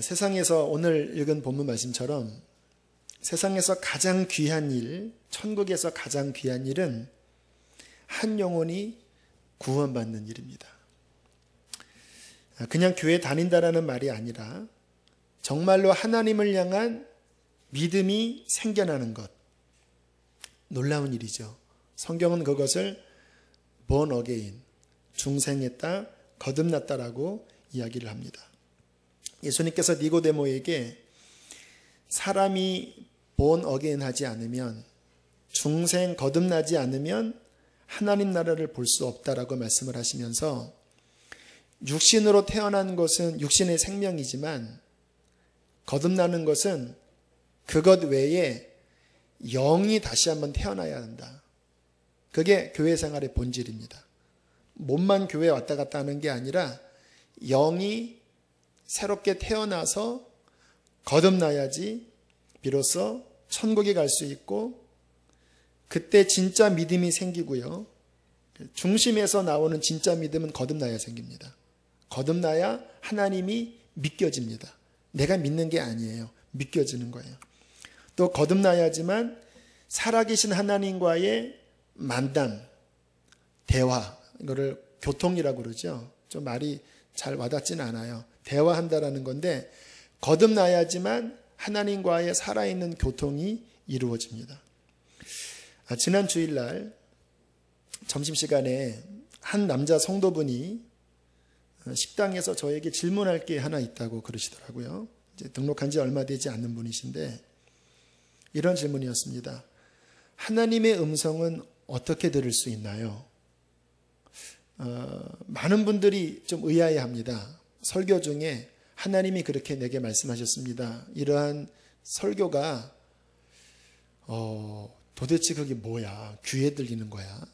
세상에서 오늘 읽은 본문 말씀처럼 세상에서 가장 귀한 일, 천국에서 가장 귀한 일은 한 영혼이 구원받는 일입니다. 그냥 교회 다닌다라는 말이 아니라 정말로 하나님을 향한 믿음이 생겨나는 것. 놀라운 일이죠. 성경은 그것을 born again, 중생했다, 거듭났다라고 이야기를 합니다. 예수님께서 니고데모에게 사람이 born again 하지 않으면, 중생 거듭나지 않으면 하나님 나라를 볼 수 없다라고 말씀을 하시면서 육신으로 태어난 것은 육신의 생명이지만 거듭나는 것은 그것 외에 영이 다시 한번 태어나야 한다. 그게 교회 생활의 본질입니다. 몸만 교회에 왔다 갔다 하는 게 아니라 영이 새롭게 태어나서 거듭나야지 비로소 천국에 갈 수 있고 그때 진짜 믿음이 생기고요. 중심에서 나오는 진짜 믿음은 거듭나야 생깁니다. 거듭나야 하나님이 믿겨집니다. 내가 믿는 게 아니에요. 믿겨지는 거예요. 또 거듭나야지만 살아계신 하나님과의 만남, 대화, 이거를 교통이라고 그러죠. 좀 말이 잘 와닿지는 않아요. 대화한다라는 건데 거듭나야지만 하나님과의 살아있는 교통이 이루어집니다. 지난 주일날 점심시간에 한 남자 성도분이 식당에서 저에게 질문할 게 하나 있다고 그러시더라고요. 이제 등록한 지 얼마 되지 않는 분이신데 이런 질문이었습니다. 하나님의 음성은 어떻게 들을 수 있나요? 많은 분들이 좀 의아해합니다. 설교 중에 하나님이 그렇게 내게 말씀하셨습니다. 이러한 설교가 도대체 그게 뭐야? 귀에 들리는 거야?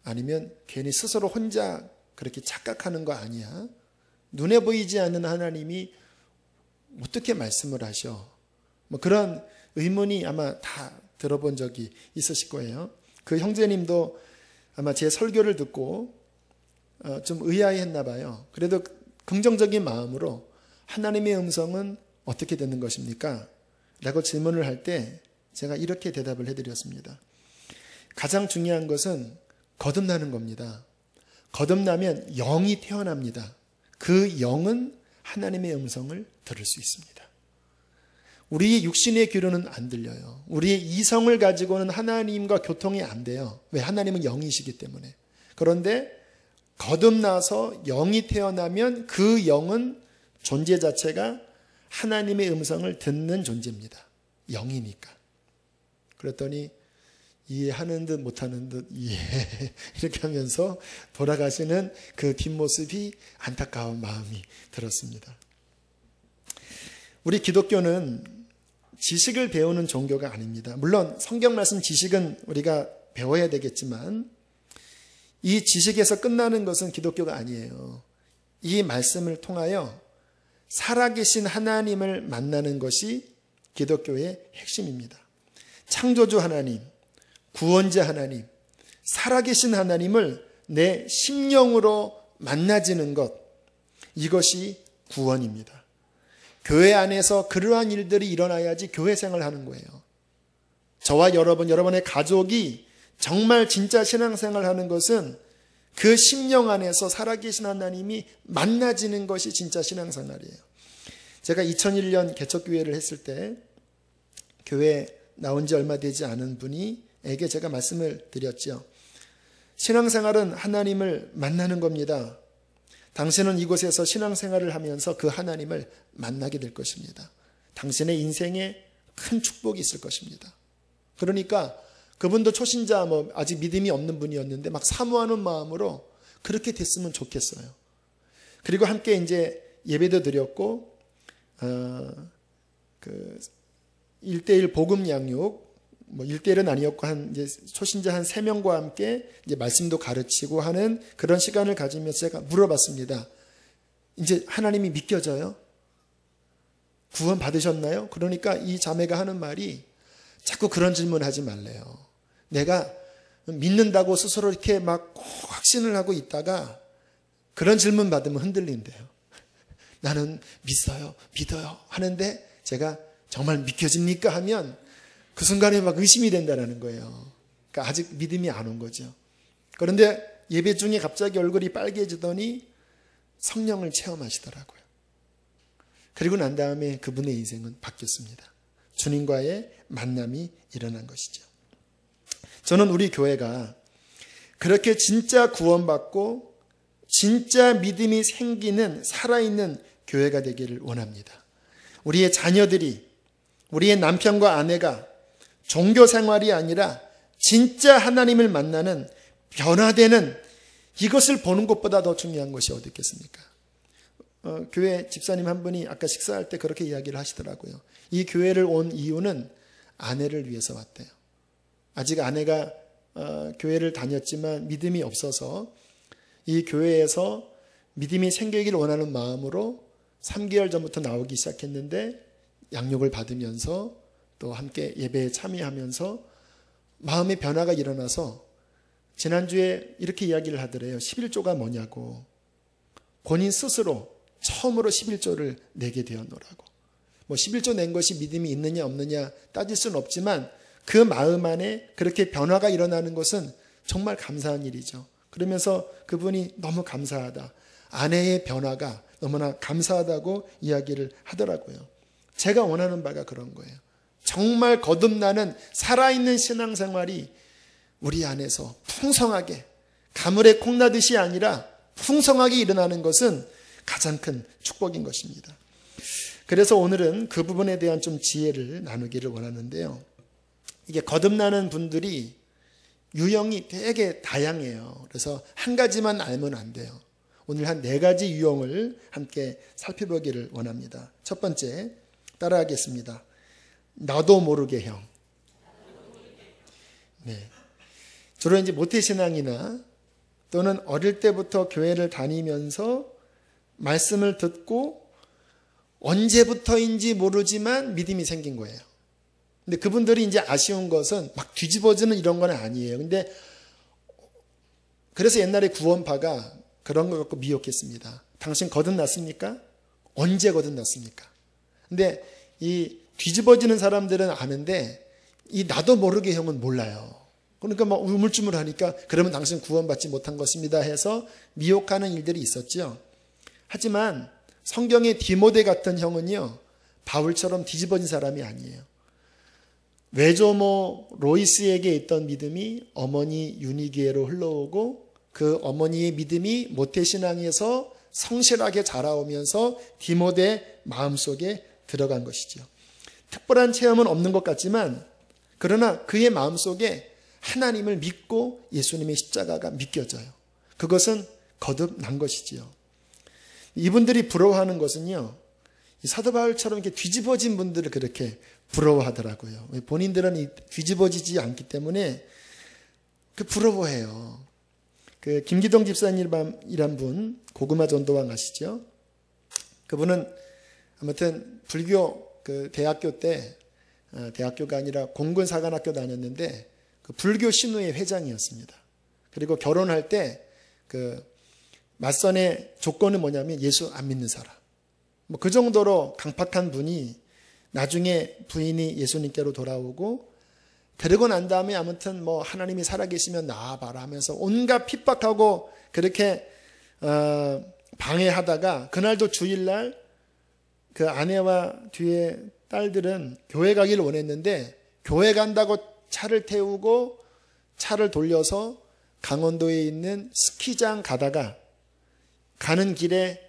아니면 괜히 스스로 혼자 그렇게 착각하는 거 아니야? 눈에 보이지 않는 하나님이 어떻게 말씀을 하셔? 뭐 그런 의문이 아마 다 들어본 적이 있으실 거예요. 그 형제님도 아마 제 설교를 듣고 좀 의아해했나 봐요. 그래도 긍정적인 마음으로 하나님의 음성은 어떻게 듣는 것입니까? 라고 질문을 할 때 제가 이렇게 대답을 해드렸습니다. 가장 중요한 것은 거듭나는 겁니다. 거듭나면 영이 태어납니다. 그 영은 하나님의 음성을 들을 수 있습니다. 우리의 육신의 귀로는 안 들려요. 우리의 이성을 가지고는 하나님과 교통이 안 돼요. 왜? 하나님은 영이시기 때문에. 그런데 거듭나서 영이 태어나면 그 영은 존재 자체가 하나님의 음성을 듣는 존재입니다. 영이니까. 그랬더니 이해하는 듯 못하는 듯 이해 이렇게 하면서 돌아가시는 그 뒷모습이 안타까운 마음이 들었습니다. 우리 기독교는 지식을 배우는 종교가 아닙니다. 물론 성경 말씀 지식은 우리가 배워야 되겠지만 이 지식에서 끝나는 것은 기독교가 아니에요. 이 말씀을 통하여 살아계신 하나님을 만나는 것이 기독교의 핵심입니다. 창조주 하나님, 구원자 하나님, 살아계신 하나님을 내 심령으로 만나지는 것, 이것이 구원입니다. 교회 안에서 그러한 일들이 일어나야지 교회 생활을 하는 거예요. 저와 여러분, 여러분의 가족이 정말 진짜 신앙생활을 하는 것은 그 심령 안에서 살아계신 하나님이 만나지는 것이 진짜 신앙생활이에요. 제가 2001년 개척교회를 했을 때 교회 나온 지 얼마 되지 않은 분에게 제가 말씀을 드렸죠. 신앙생활은 하나님을 만나는 겁니다. 당신은 이곳에서 신앙생활을 하면서 그 하나님을 만나게 될 것입니다. 당신의 인생에 큰 축복이 있을 것입니다. 그러니까 그분도 초신자, 아직 믿음이 없는 분이었는데 막 사모하는 마음으로 그렇게 됐으면 좋겠어요. 그리고 함께 이제 예배도 드렸고, 1대1 복음 양육, 1대1은 아니었고, 이제 초신자 한 3명과 함께 이제 말씀도 가르치고 하는 그런 시간을 가지면서 제가 물어봤습니다. 이제 하나님이 믿겨져요? 구원 받으셨나요? 그러니까 이 자매가 하는 말이 자꾸 그런 질문 하지 말래요. 내가 믿는다고 스스로 이렇게 막 확신을 하고 있다가 그런 질문 받으면 흔들린대요. 나는 믿어요 하는데 제가 정말 믿겨집니까 하면 그 순간에 막 의심이 된다는 거예요. 그러니까 아직 믿음이 안 온 거죠. 그런데 예배 중에 갑자기 얼굴이 빨개지더니 성령을 체험하시더라고요. 그리고 난 다음에 그분의 인생은 바뀌었습니다. 주님과의 만남이 일어난 것이죠. 저는 우리 교회가 그렇게 진짜 구원받고 진짜 믿음이 생기는 살아있는 교회가 되기를 원합니다. 우리의 자녀들이, 우리의 남편과 아내가 종교 생활이 아니라 진짜 하나님을 만나는 변화되는 이것을 보는 것보다 더 중요한 것이 어디 있겠습니까? 교회 집사님 한 분이 아까 식사할 때 그렇게 이야기를 하시더라고요. 이 교회를 온 이유는 아내를 위해서 왔대요. 아직 아내가 교회를 다녔지만 믿음이 없어서 이 교회에서 믿음이 생기길 원하는 마음으로 3개월 전부터 나오기 시작했는데 양육을 받으면서 또 함께 예배에 참여하면서 마음의 변화가 일어나서 지난주에 이렇게 이야기를 하더래요. 11조가 뭐냐고. 본인 스스로 처음으로 11조를 내게 되었노라고. 11조 낸 것이 믿음이 있느냐 없느냐 따질 수는 없지만 그 마음 안에 그렇게 변화가 일어나는 것은 정말 감사한 일이죠. 그러면서 그분이 너무 감사하다. 아내의 변화가 너무나 감사하다고 이야기를 하더라고요. 제가 원하는 바가 그런 거예요. 정말 거듭나는 살아있는 신앙생활이 우리 안에서 풍성하게 가물에 콩나듯이 아니라 풍성하게 일어나는 것은 가장 큰 축복인 것입니다. 그래서 오늘은 그 부분에 대한 좀 지혜를 나누기를 원하는데요. 이게 거듭나는 분들이 유형이 되게 다양해요. 그래서 한 가지만 알면 안 돼요. 오늘 한 4가지 유형을 함께 살펴보기를 원합니다. 첫 번째, 따라하겠습니다. 나도 모르게 형. 네. 주로 이제 모태신앙이나 또는 어릴 때부터 교회를 다니면서 말씀을 듣고 언제부터인지 모르지만 믿음이 생긴 거예요. 근데 그분들이 이제 아쉬운 것은 막 뒤집어지는 이런 건 아니에요. 근데 그래서 옛날에 구원파가 그런 거 갖고 미혹했습니다. 당신 거듭났습니까? 언제 거듭났습니까? 근데 이 뒤집어지는 사람들은 아는데 이 나도 모르게 형은 몰라요. 그러니까 막 우물쭈물하니까 그러면 당신 구원받지 못한 것입니다 해서 미혹하는 일들이 있었죠. 하지만 성경의 디모데 같은 형은요, 바울처럼 뒤집어진 사람이 아니에요. 외조모 로이스에게 있던 믿음이 어머니 유니기에로 흘러오고 그 어머니의 믿음이 모태신앙에서 성실하게 자라오면서 디모데 마음속에 들어간 것이죠. 특별한 체험은 없는 것 같지만 그러나 그의 마음속에 하나님을 믿고 예수님의 십자가가 믿겨져요. 그것은 거듭난 것이지요. 이분들이 부러워하는 것은요, 사도 바울처럼 이렇게 뒤집어진 분들을 그렇게 부러워하더라고요. 본인들은 뒤집어지지 않기 때문에 그 부러워해요. 그 김기동 집사님이란 분, 고구마 전도왕 아시죠? 그분은 아무튼 불교 그 대학교 때, 대학교가 아니라 공군사관학교 다녔는데 그 불교 신우의 회장이었습니다. 그리고 결혼할 때 그 맞선의 조건은 뭐냐면 예수 안 믿는 사람. 뭐 그 정도로 강팍한 분이 나중에 부인이 예수님께로 돌아오고 그러고 난 다음에 아무튼 뭐 하나님이 살아계시면 나와봐라 하면서 온갖 핍박하고 그렇게 방해하다가 그날도 주일날 그 아내와 뒤에 딸들은 교회 가기를 원했는데 교회 간다고 차를 태우고 차를 돌려서 강원도에 있는 스키장 가다가 가는 길에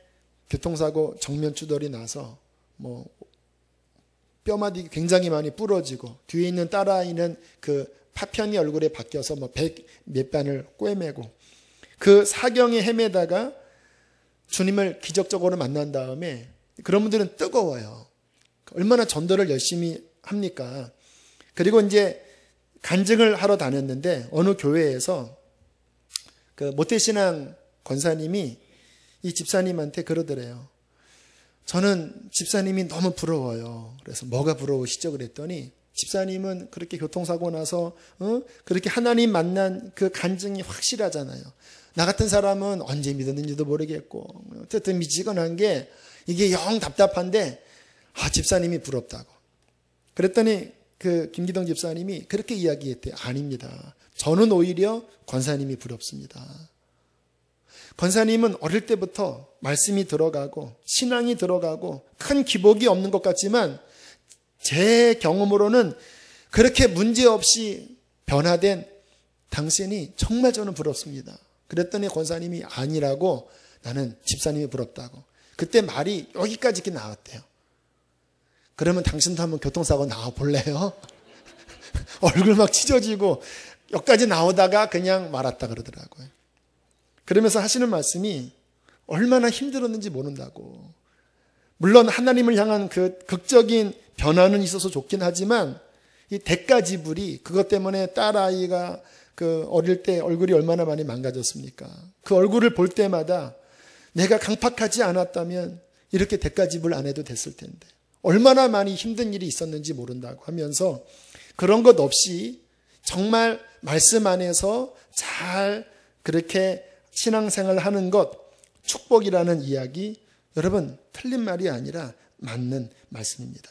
교통사고 정면 추돌이 나서 뭐 뼈마디 굉장히 많이 부러지고 뒤에 있는 딸아이는 그 파편이 얼굴에 박혀서 뭐 100몇 반을 꿰매고 그 사경에 헤매다가 주님을 기적적으로 만난 다음에 그런 분들은 뜨거워요. 얼마나 전도를 열심히 합니까? 그리고 이제 간증을 하러 다녔는데 어느 교회에서 그 모태신앙 권사님이 이 집사님한테 그러더래요. 저는 집사님이 너무 부러워요. 그래서 뭐가 부러우시죠? 그랬더니 집사님은 그렇게 교통사고 나서 그렇게 하나님 만난 그 간증이 확실하잖아요. 나 같은 사람은 언제 믿었는지도 모르겠고 어쨌든 미치건한 게 이게 영 답답한데 집사님이 부럽다고. 그랬더니 그 김기동 집사님이 그렇게 이야기했대요. 아닙니다. 저는 오히려 권사님이 부럽습니다. 권사님은 어릴 때부터 말씀이 들어가고 신앙이 들어가고 큰 기복이 없는 것 같지만 제 경험으로는 그렇게 문제없이 변화된 당신이 정말 저는 부럽습니다. 그랬더니 권사님이 아니라고, 나는 집사님이 부럽다고. 그때 말이 여기까지 이렇게 나왔대요. 그러면 당신도 한번 교통사고 나와 볼래요? 얼굴 막 찢어지고 여기까지 나오다가 그냥 말았다 그러더라고요. 그러면서 하시는 말씀이 얼마나 힘들었는지 모른다고. 물론 하나님을 향한 그 극적인 변화는 있어서 좋긴 하지만 이 대가 지불이, 그것 때문에 딸아이가 그 어릴 때 얼굴이 얼마나 많이 망가졌습니까? 그 얼굴을 볼 때마다 내가 강팍하지 않았다면 이렇게 대가 지불 안 해도 됐을 텐데 얼마나 많이 힘든 일이 있었는지 모른다고 하면서, 그런 것 없이 정말 말씀 안에서 잘 그렇게 신앙생활을 하는 것 축복이라는 이야기, 여러분 틀린 말이 아니라 맞는 말씀입니다.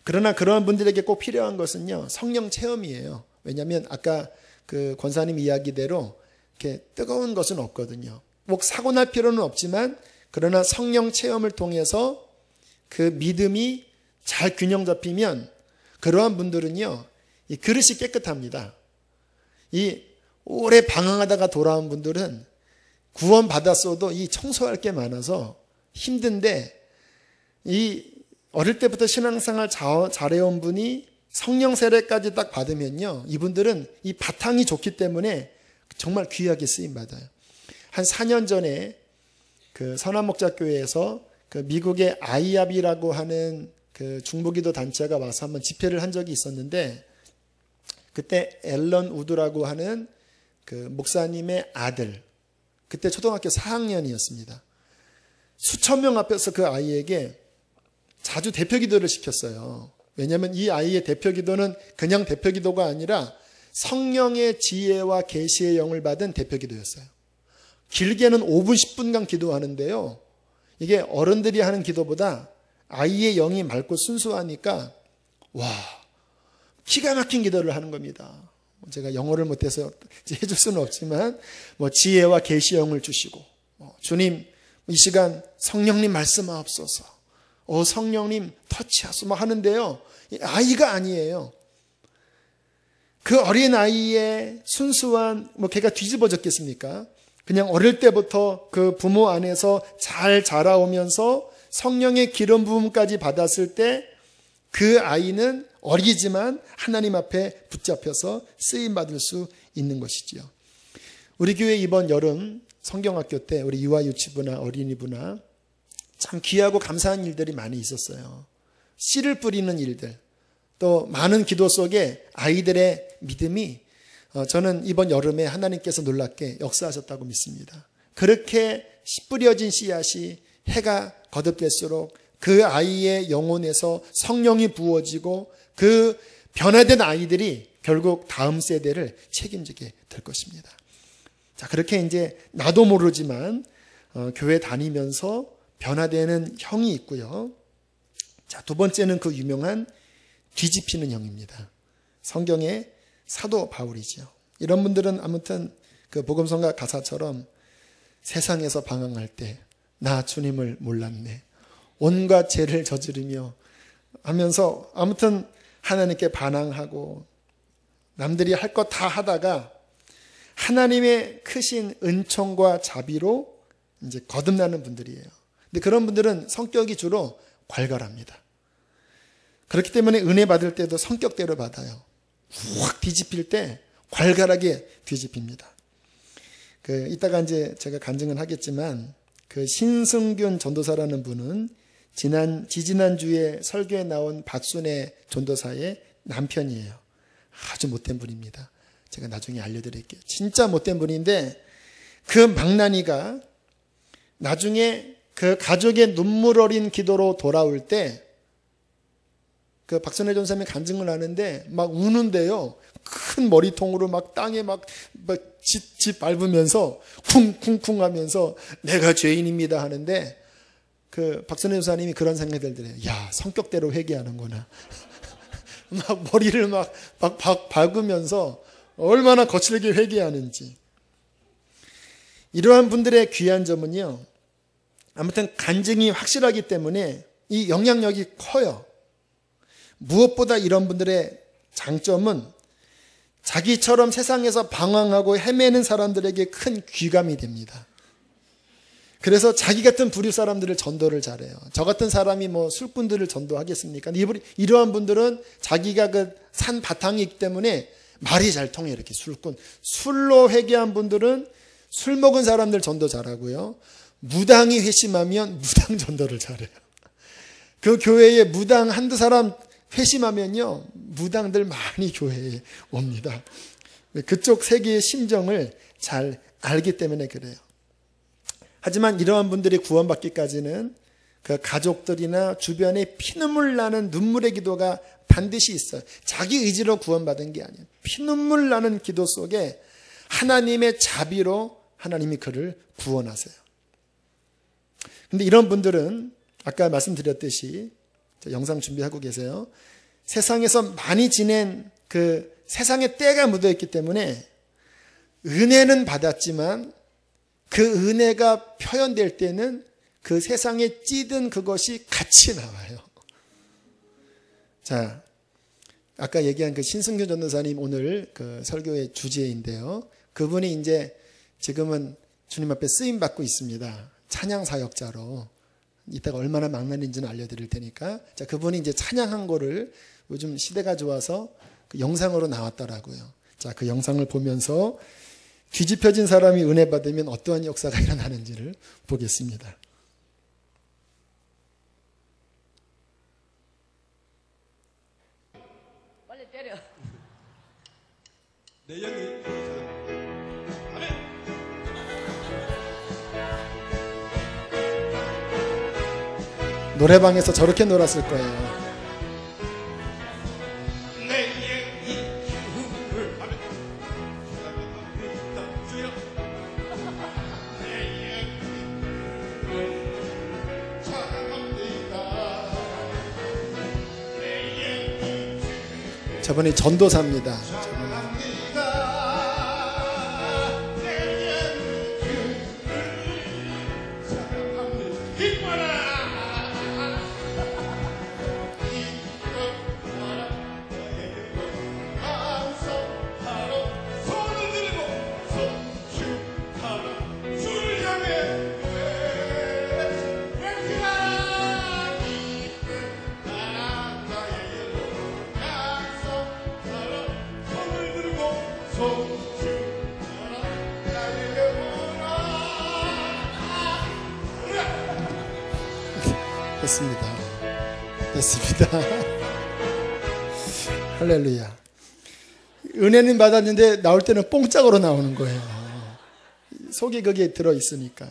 그러나 그러한 분들에게 꼭 필요한 것은요, 성령 체험이에요. 왜냐하면 아까 그 권사님 이야기대로 이렇게 뜨거운 것은 없거든요. 꼭 사고 날 필요는 없지만, 그러나 성령 체험을 통해서 그 믿음이 잘 균형 잡히면 그러한 분들은요, 이 그릇이 깨끗합니다. 이 오래 방황하다가 돌아온 분들은 구원 받았어도 이 청소할 게 많아서 힘든데, 이 어릴 때부터 신앙생활 잘해온 분이 성령 세례까지 딱 받으면요, 이분들은 이 바탕이 좋기 때문에 정말 귀하게 쓰임 받아요. 한 4년 전에 그 선한목자교회에서 그 미국의 아이압이라고 하는 그 중보기도 단체가 와서 한번 집회를 한 적이 있었는데, 그때 앨런 우드라고 하는 그 목사님의 아들, 그때 초등학교 4학년이었습니다. 수천 명 앞에서 그 아이에게 자주 대표 기도를 시켰어요. 왜냐하면 이 아이의 대표 기도는 그냥 대표 기도가 아니라 성령의 지혜와 계시의 영을 받은 대표 기도였어요. 길게는 5분, 10분간 기도하는데요, 이게 어른들이 하는 기도보다 아이의 영이 맑고 순수하니까 와, 기가 막힌 기도를 하는 겁니다. 제가 영어를 못해서 해줄 수는 없지만 지혜와 계시의 영을 주시고, 주님 이 시간 성령님 말씀하옵소서, 성령님 터치하소서 하는데요, 아이가 아니에요. 그 어린 아이의 순수한, 걔가 뒤집어졌겠습니까? 그냥 어릴 때부터 그 부모 안에서 잘 자라오면서 성령의 기름 부음까지 받았을 때 그 아이는 어리지만 하나님 앞에 붙잡혀서 쓰임받을 수 있는 것이지요. 우리 교회 이번 여름 성경학교 때 우리 유아유치부나 어린이부나 참 귀하고 감사한 일들이 많이 있었어요. 씨를 뿌리는 일들, 또 많은 기도 속에 아이들의 믿음이 저는 이번 여름에 하나님께서 놀랍게 역사하셨다고 믿습니다. 그렇게 씨 뿌려진 씨앗이 해가 거듭될수록 그 아이의 영혼에서 성령이 부어지고 그 변화된 아이들이 결국 다음 세대를 책임지게 될 것입니다. 자, 그렇게 이제 나도 모르지만 교회 다니면서 변화되는 형이 있고요. 자, 두 번째는 그 유명한 뒤집히는 형입니다. 성경의 사도 바울이죠. 이런 분들은 아무튼 그 복음성가 가사처럼 세상에서 방황할 때 나 주님을 몰랐네, 온갖 죄를 저지르며 하면서 아무튼 하나님께 반항하고 남들이 할 것 다 하다가 하나님의 크신 은총과 자비로 이제 거듭나는 분들이에요. 근데 그런 분들은 성격이 주로 괄괄합니다. 그렇기 때문에 은혜 받을 때도 성격대로 받아요. 확 뒤집힐 때 괄괄하게 뒤집힙니다. 이따가 이제 제가 간증은 하겠지만, 그 신승균 전도사라는 분은 지지난주에 설교에 나온 박순애 전도사의 남편이에요. 아주 못된 분입니다. 제가 나중에 알려드릴게요. 진짜 못된 분인데, 그 망나니가 나중에 그 가족의 눈물 어린 기도로 돌아올 때, 그 박순애 전사님이 간증을 하는데 막 우는데요, 큰 머리통으로 막 땅에 막 집 밟으면서 쿵쿵쿵 하면서 내가 죄인입니다 하는데, 그 박선혜 교사님이 그런 생각이 들더래요. 야, 성격대로 회개하는구나. 막 머리를 막 박으면서 얼마나 거칠게 회개하는지. 이러한 분들의 귀한 점은요, 아무튼 간증이 확실하기 때문에 이 영향력이 커요. 무엇보다 이런 분들의 장점은 자기처럼 세상에서 방황하고 헤매는 사람들에게 큰 귀감이 됩니다. 그래서 자기 같은 부류 사람들을 전도를 잘해요. 저 같은 사람이 뭐 술꾼들을 전도하겠습니까? 이러한 분들은 자기가 그 산 바탕이 있기 때문에 말이 잘 통해요. 이렇게 술꾼. 술로 회개한 분들은 술 먹은 사람들 전도 잘하고요. 무당이 회심하면 무당 전도를 잘해요. 그 교회에 무당 한두 사람 회심하면요, 무당들 많이 교회에 옵니다. 그쪽 세계의 심정을 잘 알기 때문에 그래요. 하지만 이러한 분들이 구원받기까지는 그 가족들이나 주변에 피눈물 나는 눈물의 기도가 반드시 있어요. 자기 의지로 구원받은 게 아니에요. 피눈물 나는 기도 속에 하나님의 자비로 하나님이 그를 구원하세요. 근데 이런 분들은 아까 말씀드렸듯이, 영상 준비하고 계세요. 세상에서 많이 지낸 그 세상의 때가 묻어있기 때문에 은혜는 받았지만 그 은혜가 표현될 때는 그 세상에 찌든 그것이 같이 나와요. 자, 아까 얘기한 그 신승규 전도사님 오늘 그 설교의 주제인데요. 그분이 이제 지금은 주님 앞에 쓰임 받고 있습니다. 찬양 사역자로. 이따가 얼마나 망나니인지는 알려드릴 테니까. 자, 그분이 이제 찬양한 거를 요즘 시대가 좋아서 그 영상으로 나왔더라고요. 자, 그 영상을 보면서 뒤집혀진 사람이 은혜 받으면 어떠한 역사가 일어나는지를 보겠습니다. 빨리 때려. 내년이 아멘. 노래방에서 저렇게 놀았을 거예요. 저분이 전도사입니다. 됐습니다. 할렐루야. 은혜는 받았는데 나올 때는 뽕짝으로 나오는 거예요. 속에 거기에 들어있으니까.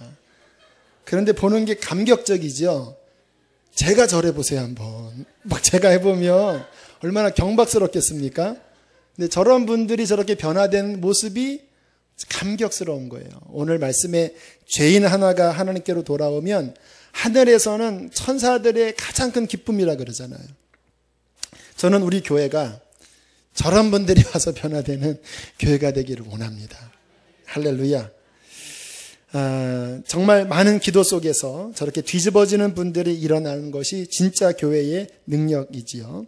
그런데 보는 게 감격적이죠. 제가 저래보세요 한번. 막 제가 해보면 얼마나 경박스럽겠습니까? 근데 저런 분들이 저렇게 변화된 모습이 감격스러운 거예요. 오늘 말씀에 죄인 하나가 하나님께로 돌아오면 하늘에서는 천사들의 가장 큰 기쁨이라 그러잖아요. 저는 우리 교회가 저런 분들이 와서 변화되는 교회가 되기를 원합니다. 할렐루야. 정말 많은 기도 속에서 저렇게 뒤집어지는 분들이 일어나는 것이 진짜 교회의 능력이지요.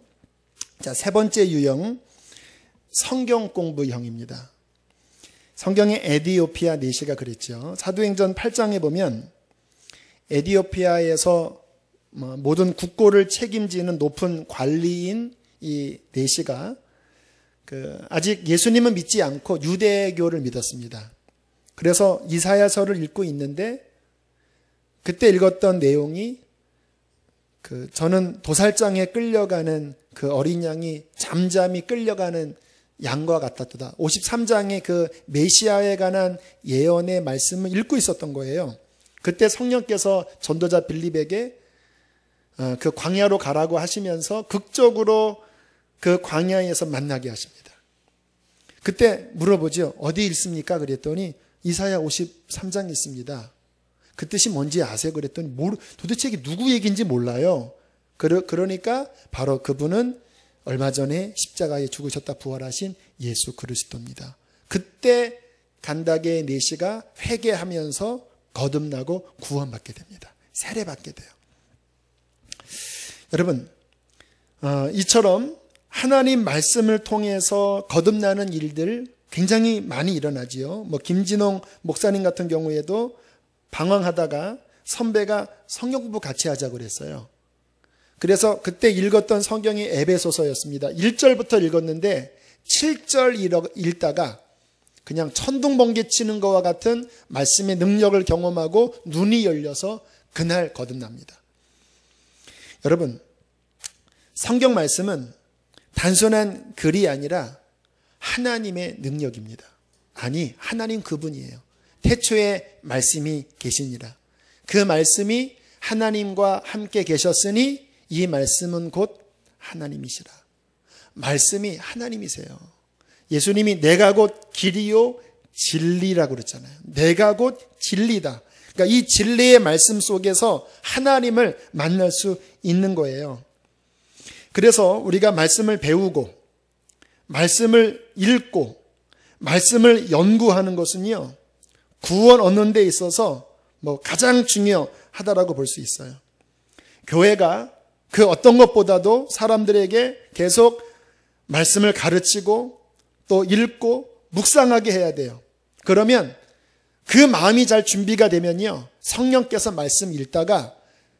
자, 세 번째 유형, 성경 공부형입니다. 성경의 에디오피아 내시가 그랬죠. 사도행전 8장에 보면 에디오피아에서 모든 국고를 책임지는 높은 관리인 이 내시가 아직 예수님은 믿지 않고 유대교를 믿었습니다. 그래서 이사야서를 읽고 있는데 그때 읽었던 내용이 저는 도살장에 끌려가는 그 어린 양이 잠잠히 끌려가는 양과 같았도다. 53장의 그 메시아에 관한 예언의 말씀을 읽고 있었던 거예요. 그때 성령께서 전도자 빌립에게 그 광야로 가라고 하시면서 극적으로 그 광야에서 만나게 하십니다. 그때 물어보죠. 어디 있습니까? 그랬더니 이사야 53장 있습니다. 그 뜻이 뭔지 아세요? 그랬더니 도대체 이게 누구 얘기인지 몰라요. 그러니까 바로 그분은 얼마 전에 십자가에 죽으셨다 부활하신 예수 그리스도입니다. 그때 간다게의 내시가 회개하면서 거듭나고 구원받게 됩니다. 세례받게 돼요. 여러분, 이처럼 하나님 말씀을 통해서 거듭나는 일들 굉장히 많이 일어나지요. 김진홍 목사님 같은 경우에도 방황하다가 선배가 성경 공부 같이 하자고 그랬어요. 그래서 그때 읽었던 성경이 에베소서였습니다. 1절부터 읽었는데 7절 읽다가 그냥 천둥번개 치는 것과 같은 말씀의 능력을 경험하고 눈이 열려서 그날 거듭납니다. 여러분, 성경 말씀은 단순한 글이 아니라 하나님의 능력입니다. 아니, 하나님 그분이에요. 태초에 말씀이 계시니라. 그 말씀이 하나님과 함께 계셨으니 이 말씀은 곧 하나님이시라. 말씀이 하나님이세요. 예수님이 내가 곧 길이요 진리라고 그랬잖아요. 내가 곧 진리다. 그러니까 이 진리의 말씀 속에서 하나님을 만날 수 있는 거예요. 그래서 우리가 말씀을 배우고 말씀을 읽고 말씀을 연구하는 것은요, 구원 얻는 데 있어서 가장 중요하다라고 볼 수 있어요. 교회가 그 어떤 것보다도 사람들에게 계속 말씀을 가르치고 또 읽고 묵상하게 해야 돼요. 그러면 그 마음이 잘 준비가 되면요, 성령께서 말씀 읽다가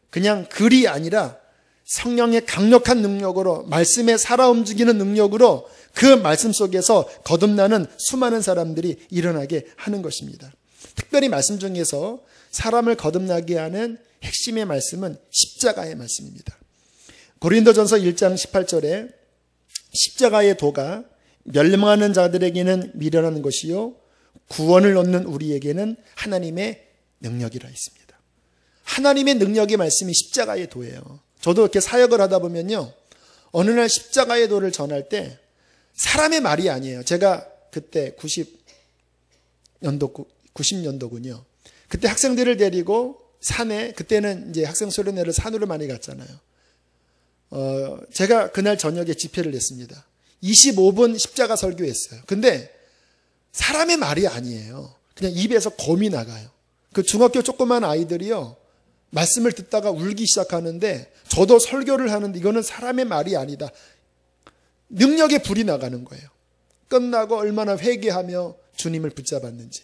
그냥 글이 아니라 성령의 강력한 능력으로, 말씀에 살아 움직이는 능력으로 그 말씀 속에서 거듭나는 수많은 사람들이 일어나게 하는 것입니다. 특별히 말씀 중에서 사람을 거듭나게 하는 핵심의 말씀은 십자가의 말씀입니다. 고린도전서 1장 18절에 십자가의 도가 멸망하는 자들에게는 미련한 것이요 구원을 얻는 우리에게는 하나님의 능력이라 했습니다. 하나님의 능력의 말씀이 십자가의 도예요. 저도 이렇게 사역을 하다 보면요, 어느 날 십자가의 도를 전할 때 사람의 말이 아니에요. 제가 그때 90년도군요. 그때 학생들을 데리고 산에, 그때는 이제 학생 수련회를 산으로 많이 갔잖아요. 제가 그날 저녁에 집회를 했습니다. 25분 십자가 설교했어요. 근데 사람의 말이 아니에요. 그냥 입에서 검이 나가요. 그 중학교 조그만 아이들이요, 말씀을 듣다가 울기 시작하는데 저도 설교를 하는데 이거는 사람의 말이 아니다. 능력의 불이 나가는 거예요. 끝나고 얼마나 회개하며 주님을 붙잡았는지.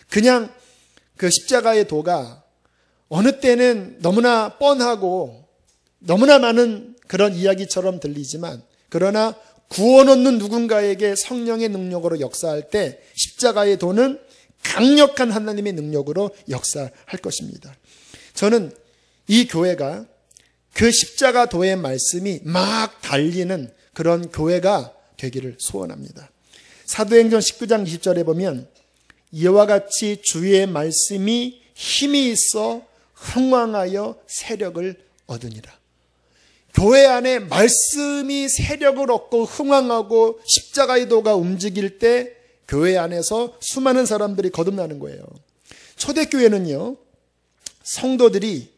그냥 그 십자가의 도가 어느 때는 너무나 뻔하고 너무나 많은 그런 이야기처럼 들리지만, 그러나 구원 얻는 누군가에게 성령의 능력으로 역사할 때 십자가의 도는 강력한 하나님의 능력으로 역사할 것입니다. 저는 이 교회가 그 십자가 도의 말씀이 막 달리는 그런 교회가 되기를 소원합니다. 사도행전 19장 20절에 보면 이와 같이 주의 말씀이 힘이 있어 흥왕하여 세력을 얻으니라. 교회 안에 말씀이 세력을 얻고 흥왕하고 십자가의 도가 움직일 때 교회 안에서 수많은 사람들이 거듭나는 거예요. 초대교회는요, 성도들이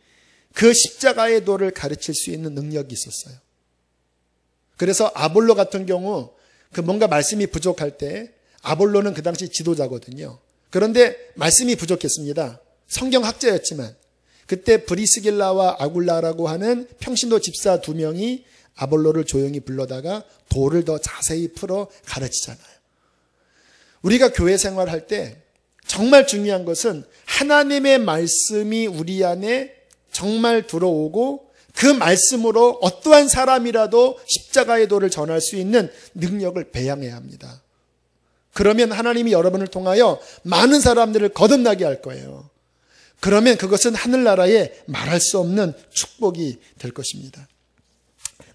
그 십자가의 도를 가르칠 수 있는 능력이 있었어요. 그래서 아볼로 같은 경우 뭔가 말씀이 부족할 때, 아볼로는 그 당시 지도자거든요. 그런데 말씀이 부족했습니다. 성경학자였지만 그때 브리스길라와 아굴라라고 하는 평신도 집사 2명이 아볼로를 조용히 불러다가 도를 더 자세히 풀어 가르치잖아요. 우리가 교회 생활할 때 정말 중요한 것은 하나님의 말씀이 우리 안에 정말 들어오고 그 말씀으로 어떠한 사람이라도 십자가의 도를 전할 수 있는 능력을 배양해야 합니다. 그러면 하나님이 여러분을 통하여 많은 사람들을 거듭나게 할 거예요. 그러면 그것은 하늘나라에 말할 수 없는 축복이 될 것입니다.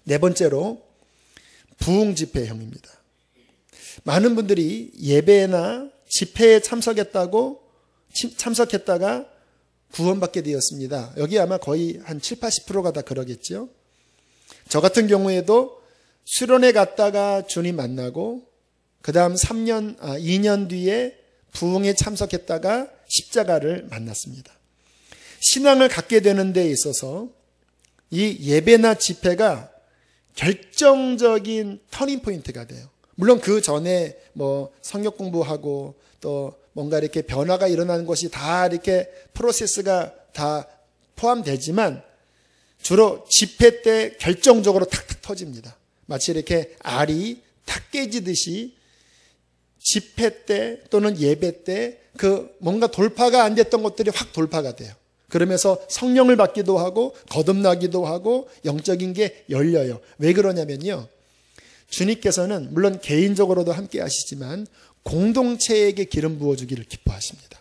네 번째로 부흥 집회형입니다. 많은 분들이 예배나 집회에 참석했다가 구원받게 되었습니다. 여기 아마 거의 한 7, 80%가 다 그러겠죠. 저 같은 경우에도 수련회 갔다가 주님 만나고 그 다음 2년 뒤에 부흥에 참석했다가 십자가를 만났습니다. 신앙을 갖게 되는 데 있어서 이 예배나 집회가 결정적인 터닝 포인트가 돼요. 물론 그 전에 뭐 성역 공부하고 또 뭔가 이렇게 변화가 일어나는 것이 다 이렇게 프로세스가 다 포함되지만 주로 집회 때 결정적으로 탁탁 터집니다. 마치 이렇게 알이 탁 깨지듯이 집회 때 또는 예배 때 그 뭔가 돌파가 안 됐던 것들이 확 돌파가 돼요. 그러면서 성령을 받기도 하고 거듭나기도 하고 영적인 게 열려요. 왜 그러냐면요. 주님께서는 물론 개인적으로도 함께 하시지만 공동체에게 기름 부어주기를 기뻐하십니다.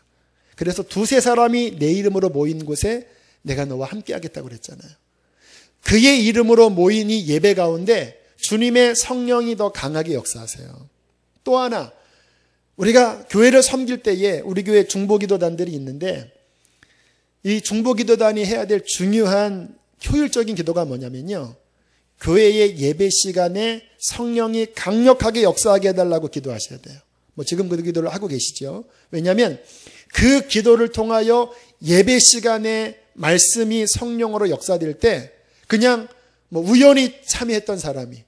그래서 두세 사람이 내 이름으로 모인 곳에 내가 너와 함께 하겠다고 그랬잖아요. 그의 이름으로 모인 이 예배 가운데 주님의 성령이 더 강하게 역사하세요. 또 하나, 우리가 교회를 섬길 때에 우리 교회 중보기도단들이 있는데 이 중보기도단이 해야 될 중요한 효율적인 기도가 뭐냐면요. 교회의 예배 시간에 성령이 강력하게 역사하게 해달라고 기도하셔야 돼요. 뭐 지금 그 기도를 하고 계시죠. 왜냐하면 그 기도를 통하여 예배 시간에 말씀이 성령으로 역사될 때 그냥 뭐 우연히 참여했던 사람이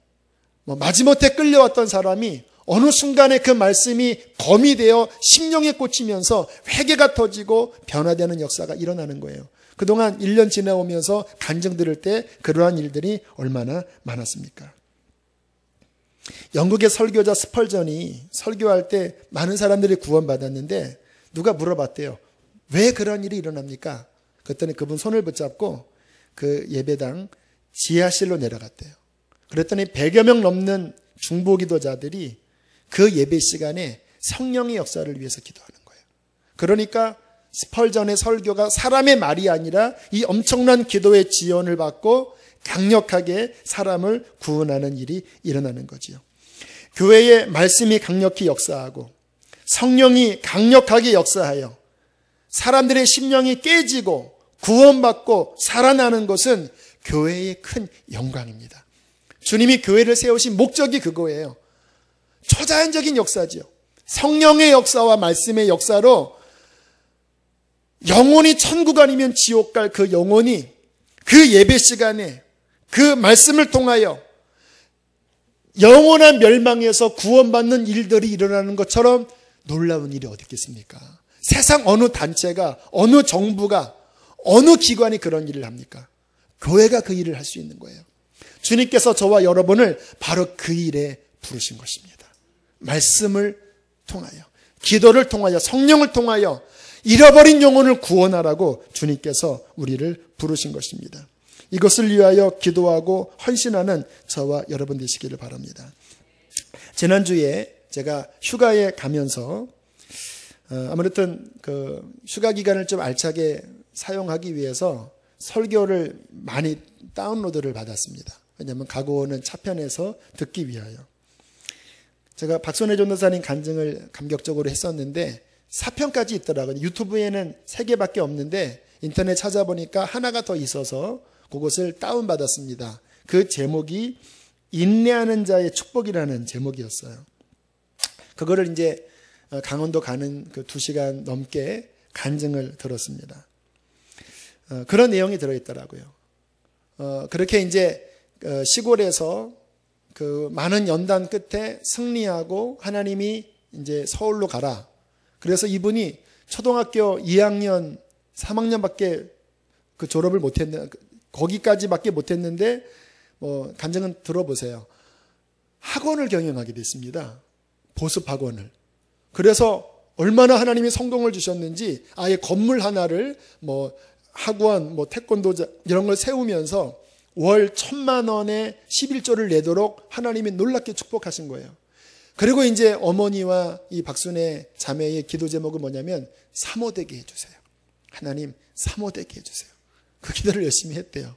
뭐 마지못해 끌려왔던 사람이 어느 순간에 그 말씀이 검이 되어 심령에 꽂히면서 회개가 터지고 변화되는 역사가 일어나는 거예요. 그동안 1년 지나오면서 간증 들을 때 그러한 일들이 얼마나 많았습니까? 영국의 설교자 스펄전이 설교할 때 많은 사람들이 구원받았는데 누가 물어봤대요. 왜 그런 일이 일어납니까? 그랬더니 그분 손을 붙잡고 그 예배당 지하실로 내려갔대요. 그랬더니 100여 명 넘는 중보기도자들이 그 예배 시간에 성령의 역사를 위해서 기도하는 거예요. 그러니까 스펄전의 설교가 사람의 말이 아니라 이 엄청난 기도의 지원을 받고 강력하게 사람을 구원하는 일이 일어나는 거지요. 교회의 말씀이 강력히 역사하고 성령이 강력하게 역사하여 사람들의 심령이 깨지고 구원받고 살아나는 것은 교회의 큰 영광입니다. 주님이 교회를 세우신 목적이 그거예요. 초자연적인 역사지요. 성령의 역사와 말씀의 역사로 영혼이 천국 아니면 지옥 갈 그 영혼이 그 예배 시간에 그 말씀을 통하여 영원한 멸망에서 구원받는 일들이 일어나는 것처럼 놀라운 일이 어디 있겠습니까? 세상 어느 단체가, 어느 정부가, 어느 기관이 그런 일을 합니까? 교회가 그 일을 할 수 있는 거예요. 주님께서 저와 여러분을 바로 그 일에 부르신 것입니다. 말씀을 통하여, 기도를 통하여, 성령을 통하여 잃어버린 영혼을 구원하라고 주님께서 우리를 부르신 것입니다. 이것을 위하여 기도하고 헌신하는 저와 여러분 되시기를 바랍니다. 지난주에 제가 휴가에 가면서 아무튼 그 휴가 기간을 좀 알차게 사용하기 위해서 설교를 많이 다운로드를 받았습니다. 왜냐하면 가고 오는 차편에서 듣기 위하여. 제가 박선혜 전도사님 간증을 감격적으로 했었는데 4편까지 있더라고요. 유튜브에는 3개밖에 없는데 인터넷 찾아보니까 하나가 더 있어서 그것을 다운받았습니다. 그 제목이 인내하는 자의 축복이라는 제목이었어요. 그거를 이제 강원도 가는 그 2시간 넘게 간증을 들었습니다. 그런 내용이 들어있더라고요. 그렇게 이제 시골에서 그 많은 연단 끝에 승리하고 하나님이 이제 서울로 가라. 그래서 이분이 초등학교 2학년, 3학년밖에 그 졸업을 못했는데, 거기까지밖에 못했는데, 간증은 들어보세요. 학원을 경영하게 됐습니다. 보습학원을. 그래서 얼마나 하나님이 성공을 주셨는지 아예 건물 하나를 학원, 태권도장 이런 걸 세우면서 월 1,000만 원의 11조를 내도록 하나님이 놀랍게 축복하신 거예요. 그리고 이제 어머니와 이 박순애 자매의 기도 제목은 뭐냐면 사모되게 해주세요. 하나님 사모되게 해주세요. 그 기도를 열심히 했대요.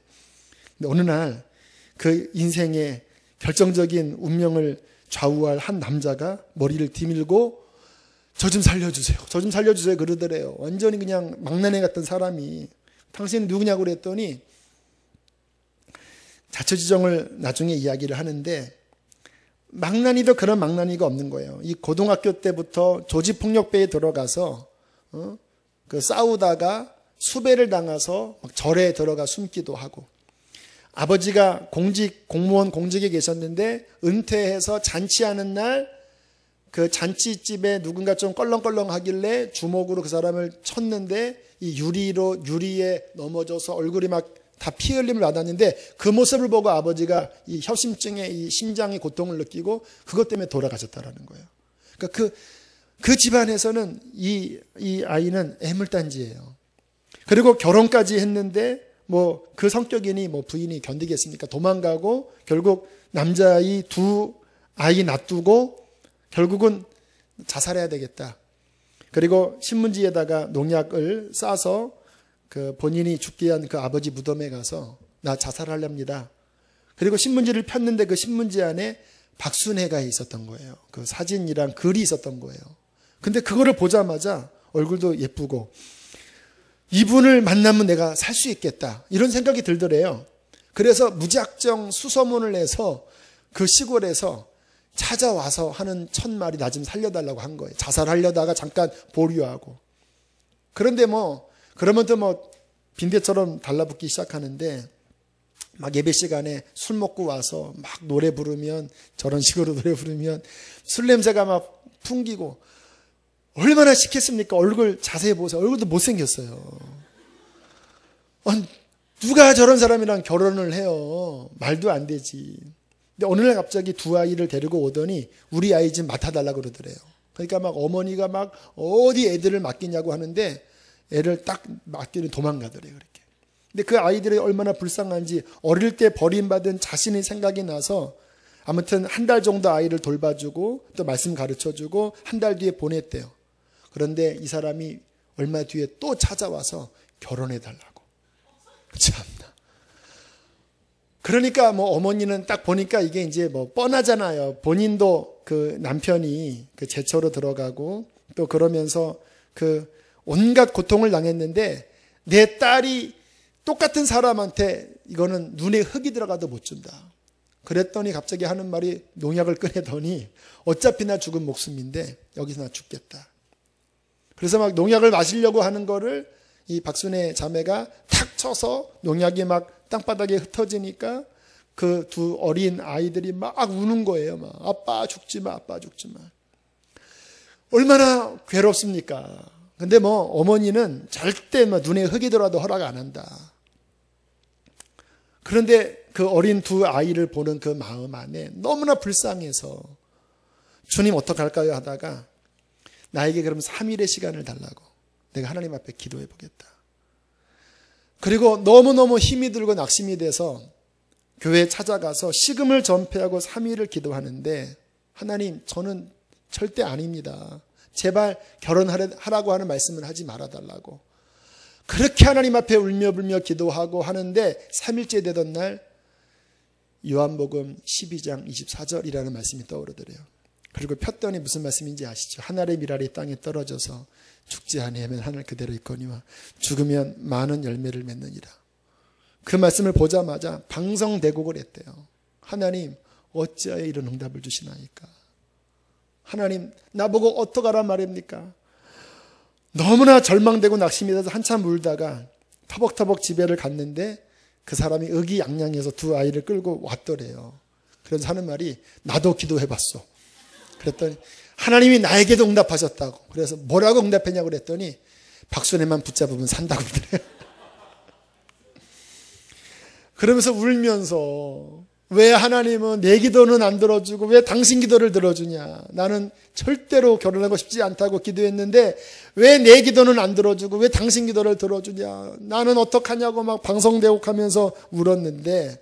근데 어느 날 그 인생의 결정적인 운명을 좌우할 한 남자가 머리를 뒤밀고 저 좀 살려주세요. 저 좀 살려주세요. 그러더래요. 완전히 그냥 망나니 같은 사람이. 당신은 누구냐고 그랬더니 자초지종을 나중에 이야기를 하는데 망나니도 그런 망나니가 없는 거예요. 이 고등학교 때부터 조직폭력배에 들어가서 그 싸우다가 수배를 당해서 막 절에 들어가 숨기도 하고, 아버지가 공무원 공직에 계셨는데 은퇴해서 잔치하는 날 그 잔치집에 누군가 좀 껄렁껄렁 하길래 주먹으로 그 사람을 쳤는데 이 유리에 넘어져서 얼굴이 막 다 피 흘림을 받았는데 그 모습을 보고 아버지가 이 협심증에 이 심장의 고통을 느끼고 그것 때문에 돌아가셨다라는 거예요. 그러니까 그 집안에서는 이 아이는 애물단지예요. 그리고 결혼까지 했는데 뭐 그 성격이니 뭐 부인이 견디겠습니까? 도망가고 결국 남자아이 2아이 놔두고 결국은 자살해야 되겠다. 그리고 신문지에다가 농약을 싸서 그 본인이 죽게 한 그 아버지 무덤에 가서 나 자살하렵니다. 그리고 신문지를 폈는데 그 신문지 안에 박순애가 있었던 거예요. 그 사진이랑 글이 있었던 거예요. 근데 그거를 보자마자 얼굴도 예쁘고 이분을 만나면 내가 살 수 있겠다 이런 생각이 들더래요. 그래서 무작정 수소문을 내서 그 시골에서 찾아와서 하는 첫 말이 나 좀 살려달라고 한 거예요. 자살하려다가 잠깐 보류하고. 그런데 그러면 또 빈대처럼 달라붙기 시작하는데 막 예배 시간에 술 먹고 와서 막 노래 부르면 저런 식으로 노래 부르면 술 냄새가 막 풍기고 얼마나 시켰습니까? 얼굴 자세히 보세요. 얼굴도 못생겼어요. 누가 저런 사람이랑 결혼을 해요? 말도 안 되지. 근데 어느 날 갑자기 2아이를 데리고 오더니 우리 아이 좀 맡아달라고 그러더래요. 그러니까 막 어머니가 막 어디 애들을 맡기냐고 하는데 애를 딱 맡기는 도망가더래요. 그렇게. 근데 그 아이들이 얼마나 불쌍한지 어릴 때 버림받은 자신의 생각이 나서 아무튼 한 달 정도 아이를 돌봐주고 또 말씀 가르쳐주고 한 달 뒤에 보냈대요. 그런데 이 사람이 얼마 뒤에 또 찾아와서 결혼해달라고. 참나. 그러니까 어머니는 딱 보니까 이게 이제 뻔하잖아요. 본인도 그 남편이 그 제처로 들어가고 또 그러면서 그 온갖 고통을 당했는데 내 딸이 똑같은 사람한테 이거는 눈에 흙이 들어가도 못 준다. 그랬더니 갑자기 하는 말이 농약을 꺼내더니 어차피 나 죽은 목숨인데 여기서 나 죽겠다. 그래서 막 농약을 마시려고 하는 거를 이 박순애 자매가 탁 쳐서 농약이 막 땅바닥에 흩어지니까 그 2 어린 아이들이 막 우는 거예요. 막 아빠 죽지 마, 아빠 죽지 마. 얼마나 괴롭습니까? 근데 어머니는 절대 눈에 흙이 들어도 허락 안 한다. 그런데 그 어린 2아이를 보는 그 마음 안에 너무나 불쌍해서 주님 어떡할까요 하다가 나에게 그럼 3일의 시간을 달라고 내가 하나님 앞에 기도해 보겠다. 그리고 너무너무 힘이 들고 낙심이 돼서 교회에 찾아가서 식음을 전폐하고 3일을 기도하는데 하나님 저는 절대 아닙니다. 제발 결혼하라고 하는 말씀을 하지 말아달라고. 그렇게 하나님 앞에 울며불며 기도하고 하는데 3일째 되던 날 요한복음 12장 24절이라는 말씀이 떠오르더래요. 그리고 폈더니 무슨 말씀인지 아시죠? 하늘의 미랄이 땅에 떨어져서 죽지 아니하면 하늘 그대로 있거니와 죽으면 많은 열매를 맺느니라. 그 말씀을 보자마자 방성대곡을 했대요. 하나님 어찌하여 이런 응답을 주시나이까? 하나님 나보고 어떡하란 말입니까? 너무나 절망되고 낙심이 돼서 한참 울다가 터벅터벅 집에를 갔는데 그 사람이 의기양양해서 2아이를 끌고 왔더래요. 그래서 하는 말이 나도 기도해봤어. 그랬더니 하나님이 나에게도 응답하셨다고. 그래서 뭐라고 응답했냐고 그랬더니 박순애만 붙잡으면 산다고 그러더래요. 그러면서 울면서 왜 하나님은 내 기도는 안 들어주고 왜 당신 기도를 들어주냐. 나는 절대로 결혼하고 싶지 않다고 기도했는데 왜 내 기도는 안 들어주고 왜 당신 기도를 들어주냐. 나는 어떡하냐고 막 방성대곡하면서 울었는데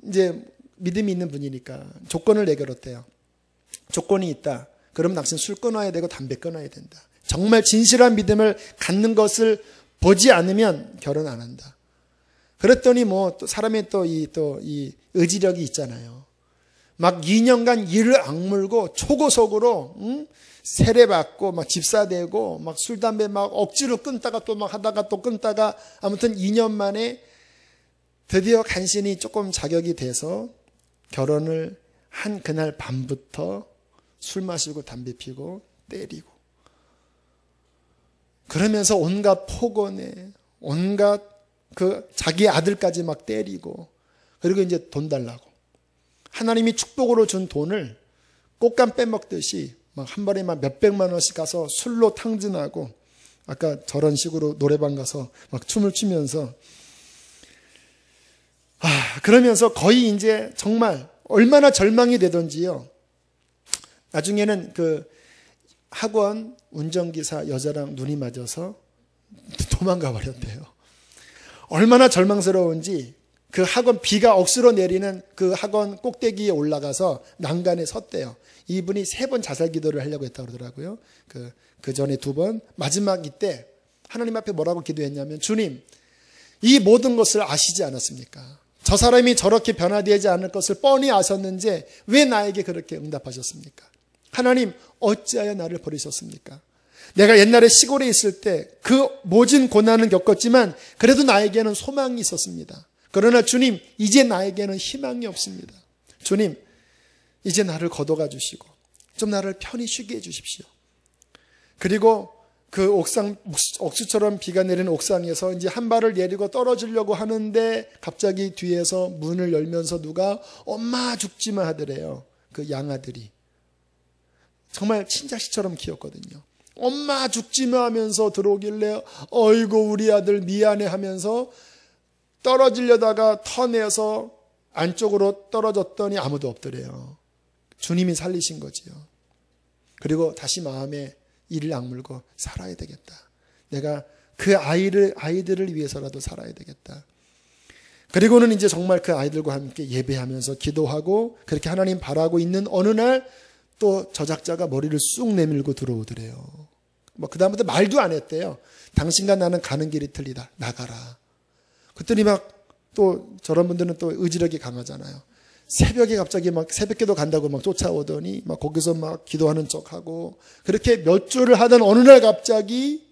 이제 믿음이 있는 분이니까 조건을 내걸었대요. 조건이 있다. 그럼 당신 술 끊어야 되고 담배 끊어야 된다. 정말 진실한 믿음을 갖는 것을 보지 않으면 결혼 안 한다. 그랬더니 또 사람의 또 이 의지력이 있잖아요. 막 2년간 이를 악물고 초고속으로 세례받고 막 집사되고 막 술 담배 막 억지로 끊다가 또 막 하다가 또 끊다가 아무튼 2년 만에 드디어 간신히 조금 자격이 돼서 결혼을 한 그날 밤부터 술 마시고 담배 피고 때리고 그러면서 온갖 폭언에 온갖 그 자기 아들까지 막 때리고 그리고 이제 돈 달라고. 하나님이 축복으로 준 돈을 꽃감 빼먹듯이 막 한 번에 막 몇백만 원씩 가서 술로 탕진하고 아까 저런 식으로 노래방 가서 막 춤을 추면서 그러면서 거의 이제 정말 얼마나 절망이 되던지요. 나중에는 그 학원 운전기사 여자랑 눈이 맞아서 도망가 버렸대요. 얼마나 절망스러운지 그 학원 비가 억수로 내리는 그 학원 꼭대기에 올라가서 난간에 섰대요. 이분이 3번 자살 기도를 하려고 했다고 그러더라고요. 그 전에 2번, 마지막 이때 하나님 앞에 뭐라고 기도했냐면 주님, 이 모든 것을 아시지 않았습니까? 저 사람이 저렇게 변화되지 않을 것을 뻔히 아셨는지 왜 나에게 그렇게 응답하셨습니까? 하나님, 어찌하여 나를 버리셨습니까? 내가 옛날에 시골에 있을 때 그 모진 고난은 겪었지만 그래도 나에게는 소망이 있었습니다. 그러나 주님, 이제 나에게는 희망이 없습니다. 주님, 이제 나를 거둬가 주시고 좀 나를 편히 쉬게 해 주십시오. 그리고 그 옥상, 억수처럼 비가 내리는 옥상에서 이제 한 발을 내리고 떨어지려고 하는데 갑자기 뒤에서 문을 열면서 누가 엄마 죽지마 하더래요. 그 양아들이. 정말 친자식처럼 키웠거든요. 엄마 죽지마 하면서 들어오길래 어이구 우리 아들 미안해 하면서 떨어지려다가 터내서 안쪽으로 떨어졌더니 아무도 없더래요. 주님이 살리신 거지요. 그리고 다시 마음에 이를 악물고 살아야 되겠다. 내가 그 아이들을 위해서라도 살아야 되겠다. 그리고는 이제 정말 그 아이들과 함께 예배하면서 기도하고 그렇게 하나님 바라고 있는 어느 날 또 저작자가 머리를 쑥 내밀고 들어오더래요. 뭐 그다음부터 말도 안 했대요. 당신과 나는 가는 길이 틀리다. 나가라. 그랬더니 막 또 저런 분들은 또 의지력이 강하잖아요. 새벽에 갑자기 막 새벽기도 간다고 막 쫓아오더니 막 거기서 막 기도하는 척하고 그렇게 몇 주를 하던 어느 날 갑자기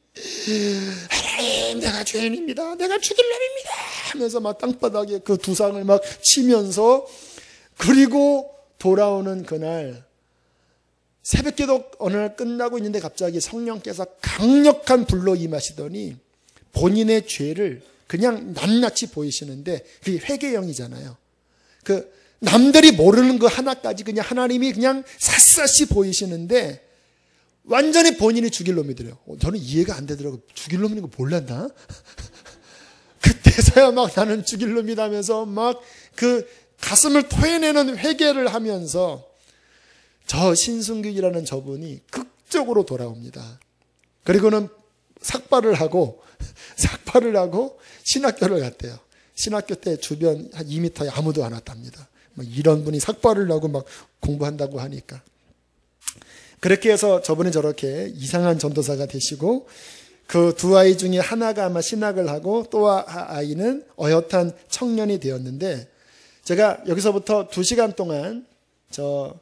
하나님 내가 죄인입니다. 내가 죽일 놈입니다. 하면서 막 땅바닥에 그 두상을 막 치면서 그리고 돌아오는 그날 새벽기도 어느 날 끝나고 있는데 갑자기 성령께서 강력한 불로 임하시더니 본인의 죄를 그냥 낱낱이 보이시는데 그게 회개형이잖아요. 그 남들이 모르는 거 하나까지 그냥 하나님이 그냥 샅샅이 보이시는데 완전히 본인이 죽일 놈이더래요. 저는 이해가 안 되더라고요. 죽일 놈인 거 몰랐나? 그때서야 막 나는 죽일 놈이다 하면서 막 그 가슴을 토해내는 회개를 하면서 저 신승규이라는 저분이 극적으로 돌아옵니다. 그리고는 삭발을 하고 신학교를 갔대요. 신학교 때 주변 한 2m에 아무도 안 왔답니다. 이런 분이 삭발을 하고 막 공부한다고 하니까. 그렇게 해서 저분이 저렇게 이상한 전도사가 되시고 그 2아이 중에 하나가 아마 신학을 하고 또 아이는 어엿한 청년이 되었는데 제가 여기서부터 2시간 동안 저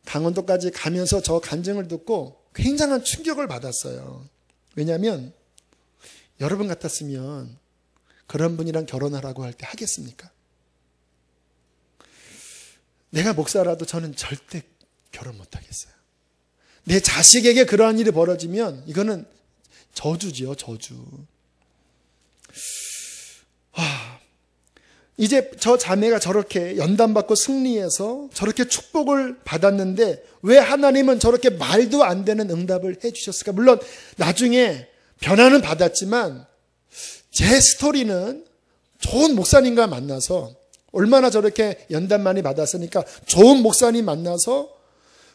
강원도까지 가면서 저 간증을 듣고 굉장한 충격을 받았어요. 왜냐하면 여러분 같았으면 그런 분이랑 결혼하라고 할 때 하겠습니까? 내가 목사라도 저는 절대 결혼 못하겠어요. 내 자식에게 그러한 일이 벌어지면 이거는 저주지요, 저주. 이제 저 자매가 저렇게 연단받고 승리해서 저렇게 축복을 받았는데 왜 하나님은 저렇게 말도 안 되는 응답을 해주셨을까? 물론 나중에 변화는 받았지만 제 스토리는 좋은 목사님과 만나서 얼마나 저렇게 연단 많이 받았으니까 좋은 목사님 만나서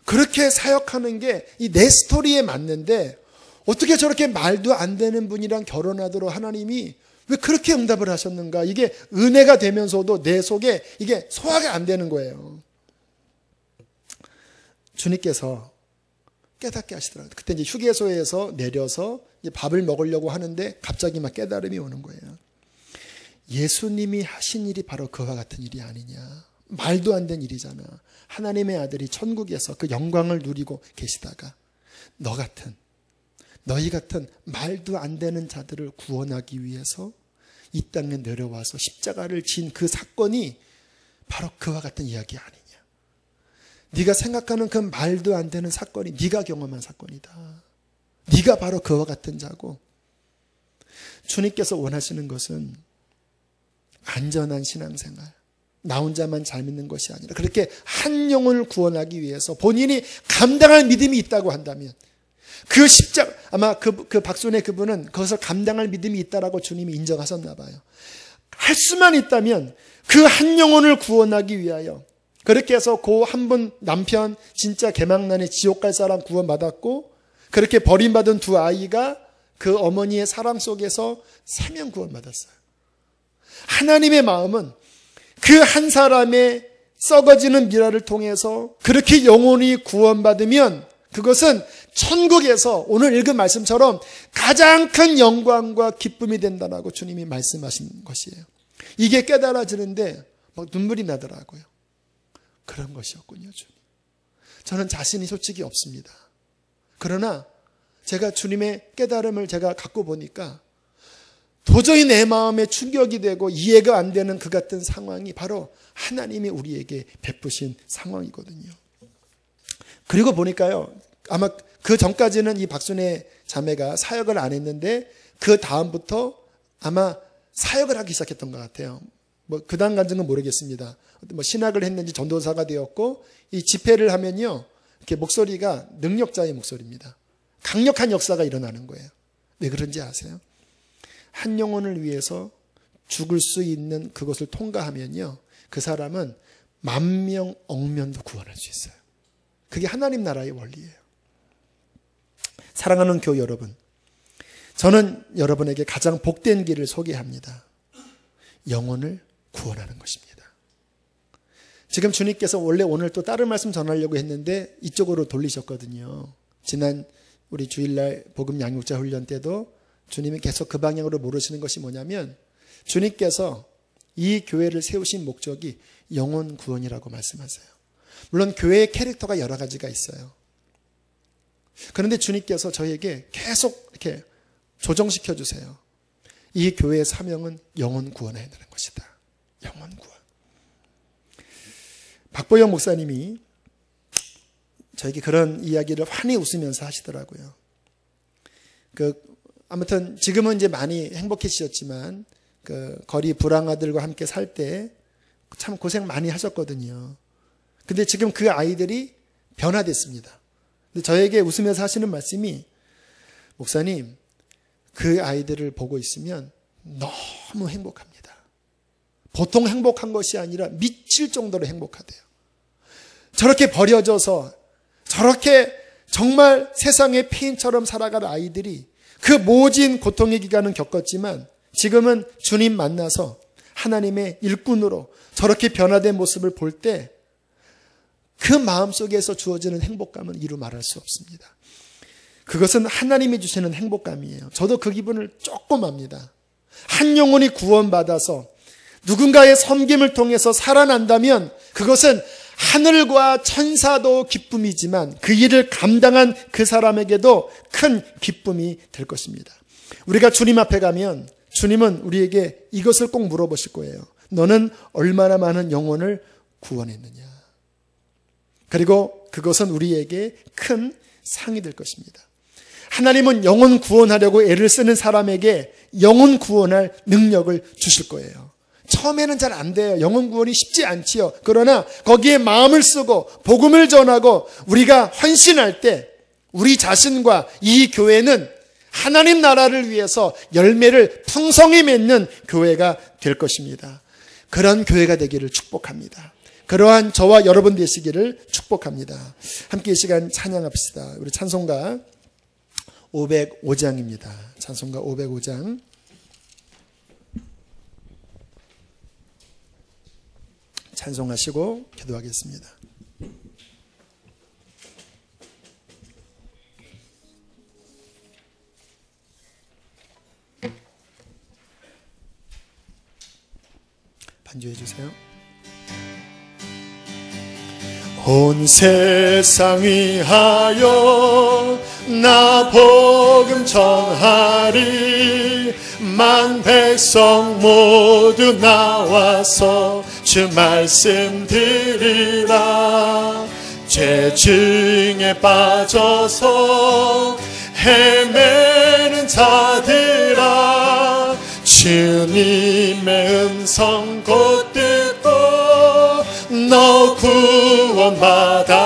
그렇게 사역하는 게 이 내 스토리에 맞는데 어떻게 저렇게 말도 안 되는 분이랑 결혼하도록 하나님이 왜 그렇게 응답을 하셨는가? 이게 은혜가 되면서도 내 속에 이게 소화가 안 되는 거예요. 주님께서 깨닫게 하시더라고요. 그때 이제 휴게소에서 내려서 이제 밥을 먹으려고 하는데 갑자기 막 깨달음이 오는 거예요. 예수님이 하신 일이 바로 그와 같은 일이 아니냐. 말도 안 되는 일이잖아. 하나님의 아들이 천국에서 그 영광을 누리고 계시다가 너희 같은 말도 안 되는 자들을 구원하기 위해서 이 땅에 내려와서 십자가를 진 그 사건이 바로 그와 같은 이야기 아니냐. 네가 생각하는 그 말도 안 되는 사건이 네가 경험한 사건이다. 네가 바로 그와 같은 자고 주님께서 원하시는 것은 안전한 신앙생활, 나 혼자만 잘 믿는 것이 아니라 그렇게 한 영혼을 구원하기 위해서 본인이 감당할 믿음이 있다고 한다면 그 십자가, 아마 그 박순애 그분은 그것을 감당할 믿음이 있다라고 주님이 인정하셨나 봐요. 할 수만 있다면 그 한 영혼을 구원하기 위하여 그렇게 해서 그 한 분 남편 진짜 개망난에 지옥 갈 사람 구원받았고 그렇게 버림받은 두 아이가 그 어머니의 사랑 속에서 3명 구원받았어요. 하나님의 마음은 그 한 사람의 썩어지는 미라를 통해서 그렇게 영혼이 구원받으면 그것은 천국에서 오늘 읽은 말씀처럼 가장 큰 영광과 기쁨이 된다라고 주님이 말씀하신 것이에요. 이게 깨달아지는데 막 눈물이 나더라고요. 그런 것이었군요, 주님. 저는 자신이 솔직히 없습니다. 그러나 제가 주님의 깨달음을 제가 갖고 보니까 도저히 내 마음에 충격이 되고 이해가 안 되는 그 같은 상황이 바로 하나님이 우리에게 베푸신 상황이거든요. 그리고 보니까요, 아마 그 전까지는 이 박순애 자매가 사역을 안 했는데 그 다음부터 아마 사역을 하기 시작했던 것 같아요. 뭐 그 다음까지는 모르겠습니다. 뭐 신학을 했는지 전도사가 되었고 이 집회를 하면요, 이렇게 목소리가 능력자의 목소리입니다. 강력한 역사가 일어나는 거예요. 왜 그런지 아세요? 한 영혼을 위해서 죽을 수 있는 그것을 통과하면요, 그 사람은 10,000명, 10,000명도 구원할 수 있어요. 그게 하나님 나라의 원리예요. 사랑하는 교회 여러분, 저는 여러분에게 가장 복된 길을 소개합니다. 영혼을 구원하는 것입니다. 지금 주님께서 원래 오늘 또 다른 말씀 전하려고 했는데 이쪽으로 돌리셨거든요. 지난 우리 주일날 복음 양육자 훈련 때도 주님이 계속 그 방향으로 모르시는 것이 뭐냐면 주님께서 이 교회를 세우신 목적이 영혼 구원이라고 말씀하세요. 물론 교회의 캐릭터가 여러 가지가 있어요. 그런데 주님께서 저에게 계속 이렇게 조정시켜 주세요. 이 교회의 사명은 영혼 구원해야 되는 것이다. 영혼 구원. 박보영 목사님이 저에게 그런 이야기를 환히 웃으면서 하시더라고요. 아무튼 지금은 이제 많이 행복해지셨지만 그 거리 불황아들과 함께 살 때 참 고생 많이 하셨거든요. 근데 지금 그 아이들이 변화됐습니다. 근데 저에게 웃으면서 하시는 말씀이 목사님, 그 아이들을 보고 있으면 너무 행복합니다. 보통 행복한 것이 아니라 미칠 정도로 행복하대요. 저렇게 버려져서 저렇게 정말 세상의 폐인처럼 살아갈 아이들이 그 모진 고통의 기간은 겪었지만 지금은 주님 만나서 하나님의 일꾼으로 저렇게 변화된 모습을 볼 때 그 마음속에서 주어지는 행복감은 이루 말할 수 없습니다. 그것은 하나님이 주시는 행복감이에요. 저도 그 기분을 조금 압니다. 한 영혼이 구원받아서 누군가의 섬김을 통해서 살아난다면 그것은 하늘과 천사도 기쁨이지만 그 일을 감당한 그 사람에게도 큰 기쁨이 될 것입니다. 우리가 주님 앞에 가면 주님은 우리에게 이것을 꼭 물어보실 거예요. 너는 얼마나 많은 영혼을 구원했느냐. 그리고 그것은 우리에게 큰 상이 될 것입니다. 하나님은 영혼 구원하려고 애를 쓰는 사람에게 영혼 구원할 능력을 주실 거예요. 처음에는 잘 안 돼요. 영혼 구원이 쉽지 않지요. 그러나 거기에 마음을 쓰고 복음을 전하고 우리가 헌신할 때 우리 자신과 이 교회는 하나님 나라를 위해서 열매를 풍성히 맺는 교회가 될 것입니다. 그런 교회가 되기를 축복합니다. 그러한 저와 여러분 되시기를 축복합니다. 함께 이 시간 찬양합시다. 우리 찬송가 505장입니다. 찬송가 505장. 찬송하시고 기도하겠습니다. 반주해 주세요. 온 세상 위하여 나 복음 전하리. 만 백성 모두 나와서 주 말씀 들으라. 죄증에 빠져서 헤매는 자들아, 주님의 음성 곧 듣고 너 구원받아라.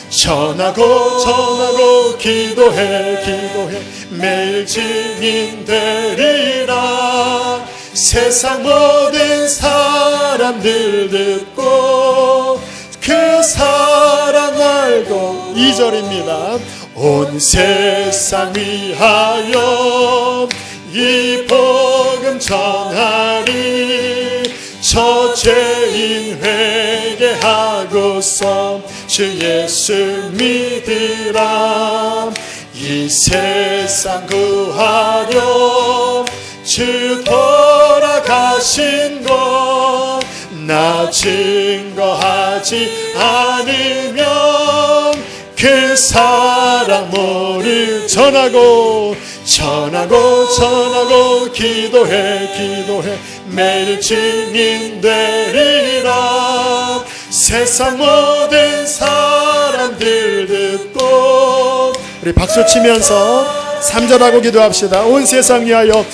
전하고 기도해 매일 증인되리라. 세상 모든 사람들 듣고 그 사랑 알고 2절입니다. 온 세상 위하여 이 복음 전하리. 저 죄인 회개하고서 주 예수 믿으라. 이 세상 구하려 주 돌아가신 것 나 증거하지 않으면 그 사랑 모르. 전하고 기도해 매일 증인되리라. 세상 모든 사람들 듣고. 우리 박수 치면서 3절하고 기도합시다. 온 세상 위하여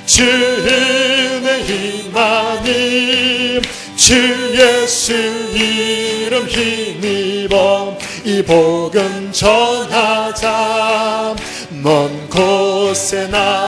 주 은혜 임하니 주 예수 이름 힘입어 이 복음 전하자. 먼 곳에 나